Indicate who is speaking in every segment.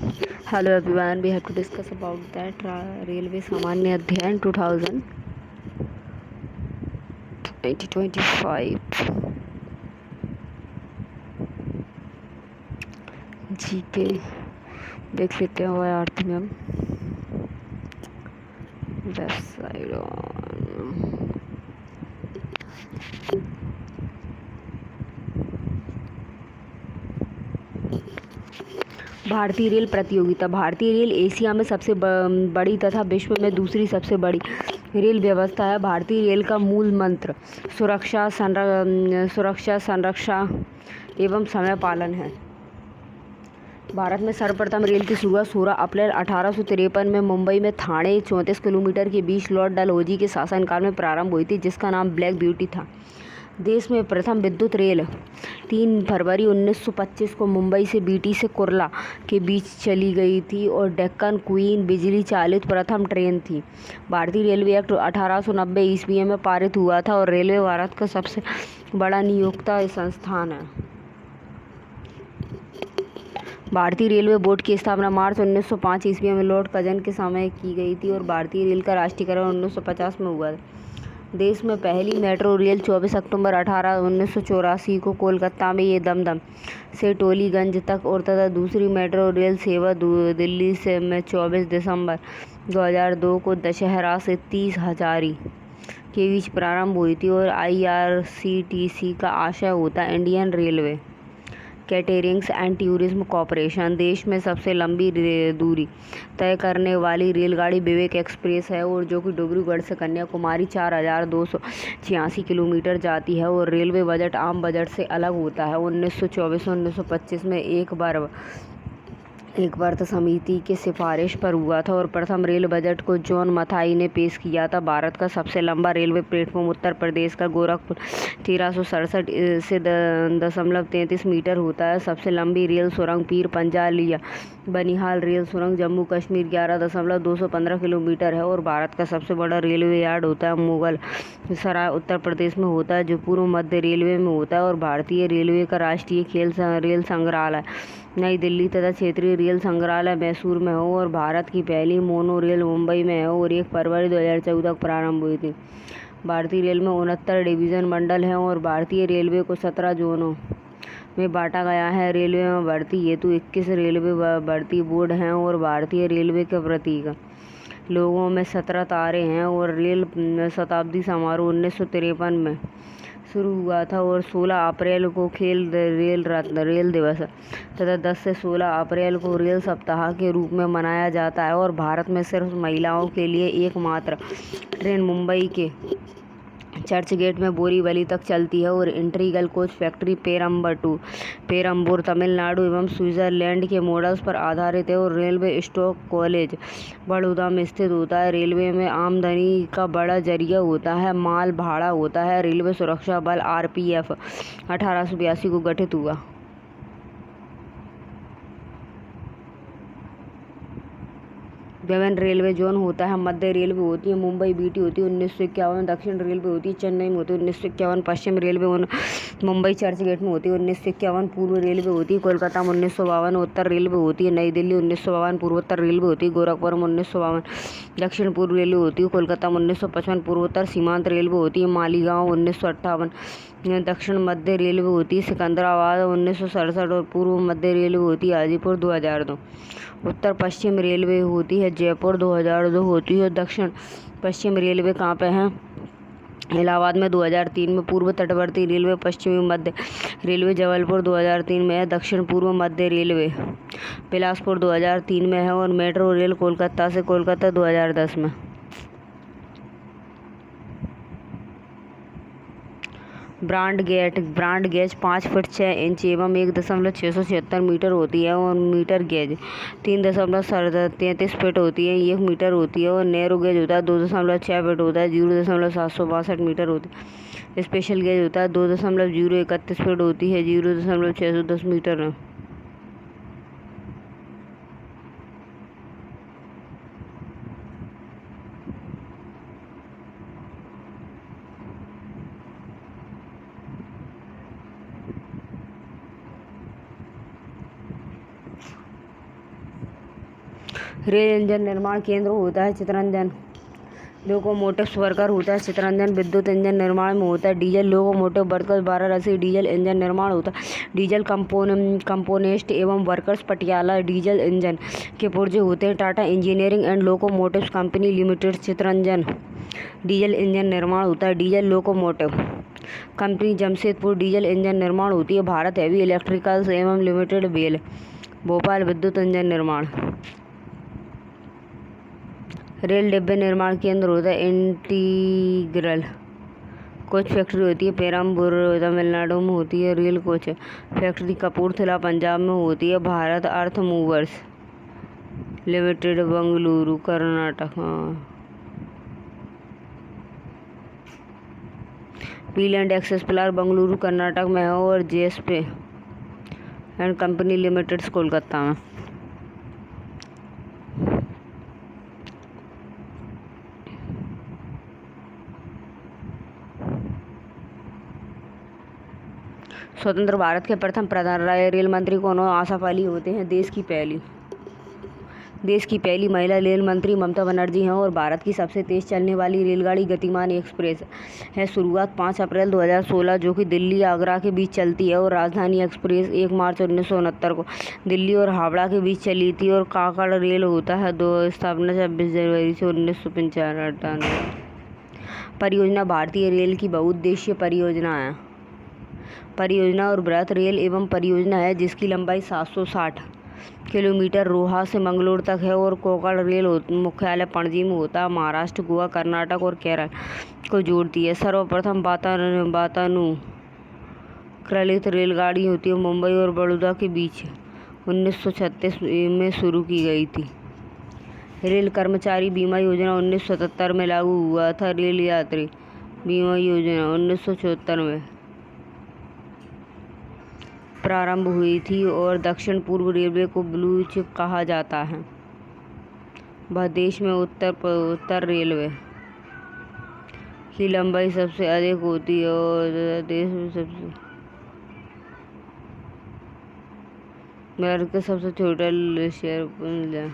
Speaker 1: Hello everyone, we have to discuss about that Railway सामान्य अध्ययन 2025 जी के देख लेते हैं और आरती में हम लेफ्ट साइड भारतीय रेल प्रतियोगिता। भारतीय रेल एशिया में सबसे बड़ी तथा विश्व में दूसरी सबसे बड़ी रेल व्यवस्था है। भारतीय रेल का मूल मंत्र सुरक्षा, संरक्षा एवं समय पालन है। भारत में सर्वप्रथम रेल की शुरुआत 16 अप्रैल 1853 में मुंबई में थाने 34 किलोमीटर के बीच लॉर्ड डलहौजी के शासनकाल में प्रारंभ हुई थी, जिसका नाम ब्लैक ब्यूटी था। देश में प्रथम विद्युत रेल 3 फरवरी 1925 को मुंबई से बीटी से कुर्ला के बीच चली गई थी और डेक्कन क्वीन बिजली चालित प्रथम ट्रेन थी। भारतीय रेलवे एक्ट 1890 ईस्वी में पारित हुआ था और रेलवे भारत का सबसे बड़ा नियोक्ता संस्थान है। भारतीय रेलवे बोर्ड की स्थापना मार्च 1905 ईस्वी में लॉर्ड कजन के समय की गई थी और भारतीय रेल का राष्ट्रीयकरण 1950 में हुआ। देश में पहली मेट्रो रेल 24 अक्टूबर 1984 को कोलकाता में ये दमदम से टोलीगंज तक और तथा दूसरी मेट्रो रेल सेवा दिल्ली से में 24 दिसंबर 2002 को दशहरा से 30 हजारी के बीच प्रारंभ हुई थी और IRCTC का आशय होता है Indian railway caterings and tourism corporation. देश में सबसे लंबी दूरी तय करने वाली रेलगाड़ी विवेक एक्सप्रेस है और जो कि डिब्रूगढ़ से कन्याकुमारी 4286 किलोमीटर जाती है और रेलवे बजट आम बजट से अलग होता है। 1924-1925 में एक वर्ष समिति की सिफारिश पर हुआ था और प्रथम रेल बजट को जॉन मथाई ने पेश किया था। भारत का सबसे लंबा रेलवे प्लेटफॉर्म उत्तर प्रदेश का गोरखपुर 1367 से 33 मीटर होता है। सबसे लंबी रेल सुरंग पीर पंजालिया बनिहाल रेल सुरंग जम्मू कश्मीर 11.215 किलोमीटर है और भारत का सबसे बड़ा रेलवे यार्ड होता है मुगल सराय उत्तर प्रदेश में होता है, जो पूर्व मध्य रेलवे में होता है। और भारतीय रेलवे का राष्ट्रीय रेल संग्रहालय नई दिल्ली तथा क्षेत्रीय रेल संग्रहालय मैसूर में हो और भारत की पहली मोनो रेल मुंबई में है और 1 फरवरी 2014 को प्रारंभ हुई थी। भारतीय रेल में 69 डिवीजन मंडल हैं और भारतीय रेलवे को 17 जोनों में बांटा गया है। रेलवे में भर्ती हेतु 21 रेलवे भर्ती बोर्ड हैं और भारतीय रेलवे के प्रतीक लोगों में 17 तारे हैं और रेल शताब्दी समारोह 1953 में शुरू हुआ था और 16 अप्रैल को रेल दिवस तथा 10 से 16 अप्रैल को रेल सप्ताह के रूप में मनाया जाता है। और भारत में सिर्फ महिलाओं के लिए एकमात्र ट्रेन मुंबई के चर्च गेट में बोरीवली तक चलती है और integral coach factory Perambur Tamil Nadu एवं स्विट्जरलैंड के मॉडल्स पर आधारित है और रेलवे स्टॉक कॉलेज बड़ौदा में स्थित होता है। रेलवे में आमदनी का बड़ा जरिया होता है माल भाड़ा होता है। रेलवे सुरक्षा बल RPF 1882 को गठित हुआ। विभिन्न रेलवे जोन होता है। मध्य रेलवे होती है मुंबई बीटी होती है 1951। दक्षिण रेलवे होती है चेन्नई में होती है 1951। पश्चिम रेलवे मुंबई चर्च गेट में होती है 1951। पूर्व रेलवे होती है कोलकाता में 1952। उत्तर रेलवे होती है नई दिल्ली 1952। पूर्वोत्तर रेलवे होती है गोरखपुर में 1952। दक्षिण पूर्व रेलवे होती है कोलकाता में 1955। पूर्वोत्तर सीमांत रेलवे होती है मालीगांव 1958। दक्षिण मध्य रेलवे होती है सिकंदराबाद 1967 और पूर्व मध्य रेलवे होती है हाजीपुर 2002। उत्तर पश्चिम रेलवे होती है जयपुर 2002 होती है। दक्षिण पश्चिम रेलवे कहाँ पे है? इलाहाबाद में 2003 में। पूर्व तटवर्ती रेलवे पश्चिमी मध्य रेलवे जबलपुर 2003 में है। दक्षिण पूर्व मध्य रेलवे बिलासपुर 2003 में है और मेट्रो रेल कोलकाता से कोलकाता 2010 में। ब्रॉड गेज 5 फीट 6 इंच एवं 1.676 मीटर होती है और मीटर गेज 3.33 फीट होती है 1 मीटर होती है और नैरो गेज होता है 2.6 फीट होता है 0.762 मीटर होती है। स्पेशल गेज होता है 2.031 फीट होती है 0.610 मीटर है। रेल इंजन निर्माण केंद्र होता है चितरंजन। लोकोमोटिव्स वर्कर होता है चितरंजन। विद्युत इंजन निर्माण में होता है diesel locomotive workers Varanasi. Diesel engine निर्माण होता है डीजल कंपोनेस्ट एवं वर्कर्स पटियाला। डीजल इंजन के पुर्जे होते हैं Tata engineering and locomotives company limited Chittaranjan. Diesel engine निर्माण होता है diesel locomotive company Jamshedpur. Diesel engine निर्माण होती है भारत हैवी इलेक्ट्रिकल्स एवं लिमिटेड बेल भोपाल। विद्युत इंजन निर्माण रेल डिब्बे निर्माण केंद्र होता है इंटीग्रल कोच फैक्ट्री होती है पेराम्बूर तमिलनाडु में होती है। Rail coach factory Kapurthala Punjab में होती है। Bharat earth movers limited Bengaluru Karnataka. Wheel and axle plant Bengaluru Karnataka में है और Jessop and company limited Kolkata में। स्वतंत्र भारत के प्रथम प्रधान रेल मंत्री कौन हो? आशा पाली होते हैं। देश की पहली महिला रेल मंत्री ममता बनर्जी हैं और भारत की सबसे तेज चलने वाली रेलगाड़ी गतिमान एक्सप्रेस है। शुरुआत 5 अप्रैल 2016 जो कि दिल्ली आगरा के बीच चलती है और राजधानी एक्सप्रेस 1 मार्च 1969 को दिल्ली और हावड़ा के बीच चली थी। और काकड़ रेल होता है स्थापना 26 जनवरी से 1995। परियोजना भारतीय रेल की बहुउद्देशीय परियोजना है। परियोजना और बृहत रेल एवं परियोजना है जिसकी लंबाई 760 किलोमीटर रोहा से मंगलोर तक है। और कोकण रेल मुख्यालय पणजी में होता है। महाराष्ट्र गोवा कर्नाटक और केरल को जोड़ती है। सर्वप्रथम वातानुकूलित रेलगाड़ी होती है मुंबई और बड़ौदा के बीच 1936 में शुरू की गई थी। रेल कर्मचारी बीमा योजना 1977 में लागू हुआ था। रेल यात्री बीमा योजना 1974 में प्रारंभ हुई थी और दक्षिण पूर्व रेलवे को ब्लू चिप कहा जाता है। वह देश में उत्तर रेलवे की लंबाई सबसे अधिक होती है और देश में भारत का सबसे छोटा शहर।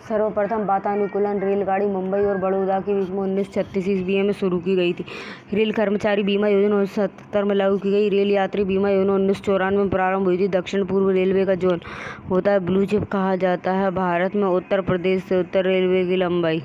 Speaker 1: सर्वप्रथम वातानुकूलन रेलगाड़ी मुंबई और बड़ौदा के बीच में 1936 ईस्वी में शुरू की गई थी। रेल कर्मचारी बीमा योजना 1977 में लागू की गई। रेल यात्री बीमा योजना 1994 में प्रारंभ हुई थी। दक्षिण पूर्व रेलवे का जोन होता है ब्लू चिप कहा जाता है। भारत में उत्तर प्रदेश से उत्तर रेलवे की लंबाई